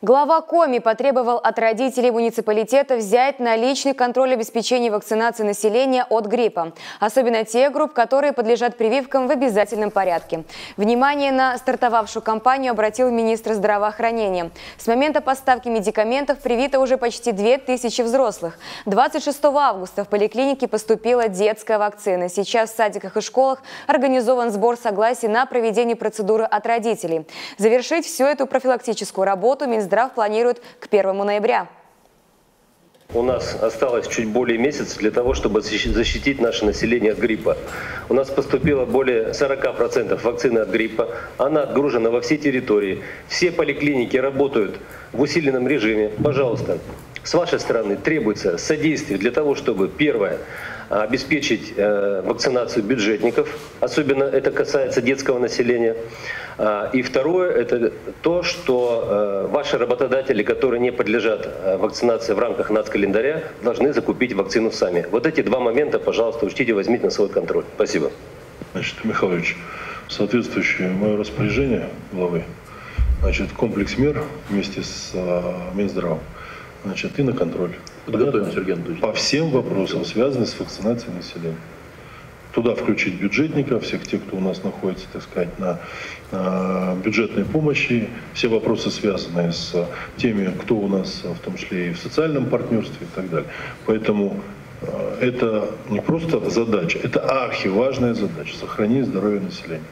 Глава Коми потребовал от родителей муниципалитета взять на личный контроль обеспечения вакцинации населения от гриппа. Особенно те групп, которые подлежат прививкам в обязательном порядке. Внимание на стартовавшую кампанию обратил министр здравоохранения. С момента поставки медикаментов привито уже почти 2000 взрослых. 26 августа в поликлинике поступила детская вакцина. Сейчас в садиках и школах организован сбор согласий на проведение процедуры от родителей. Завершить всю эту профилактическую работу Минздрав планирует к 1 ноября. У нас осталось чуть более месяца для того, чтобы защитить наше население от гриппа. У нас поступило более 40% вакцины от гриппа. Она отгружена во все территории. Все поликлиники работают в усиленном режиме. Пожалуйста, с вашей стороны требуется содействие для того, чтобы, первое, обеспечить вакцинацию бюджетников, особенно это касается детского населения. И второе, это то, что ваши работодатели, которые не подлежат вакцинации в рамках нацкалендаря, должны закупить вакцину сами. Вот эти два момента, пожалуйста, учтите, возьмите на свой контроль. Спасибо. Значит, Михайлович, соответствующее мое распоряжение главы, значит, комплекс мер вместе с Минздравом, значит, и на контроль. Подготовим, Сергей Анатольевич. По всем вопросам, связанным с вакцинацией населения. Туда включить бюджетников, всех тех, кто у нас находится, так сказать, на бюджетной помощи, все вопросы, связанные с теми, кто у нас, в том числе и в социальном партнерстве и так далее. Поэтому это не просто задача, это архиважная задача — сохранить здоровье населения.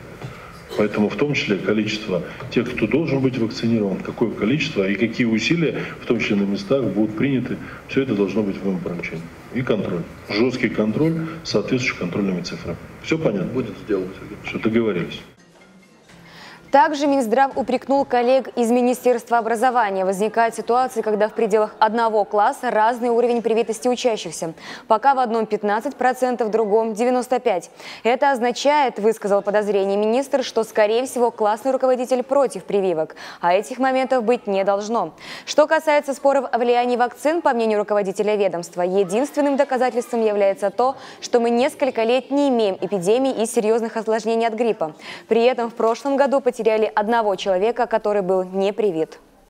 Поэтому в том числе количество тех, кто должен быть вакцинирован, какое количество и какие усилия, в том числе на местах, будут приняты, все это должно быть в моем поручении. И контроль. Жесткий контроль с соответствующими контрольными цифрами. Все понятно? Будет сделано, Сергей. Что договорились. Также Минздрав упрекнул коллег из Министерства образования. Возникают ситуации, когда в пределах одного класса разный уровень привитости учащихся. Пока в одном 15%, в другом 95%. Это означает, высказал подозрение министр, что, скорее всего, классный руководитель против прививок. А этих моментов быть не должно. Что касается споров о влиянии вакцин, по мнению руководителя ведомства, единственным доказательством является то, что мы несколько лет не имеем эпидемии и серьезных осложнений от гриппа. При этом в прошлом году потеряли одного человека, который был не привит.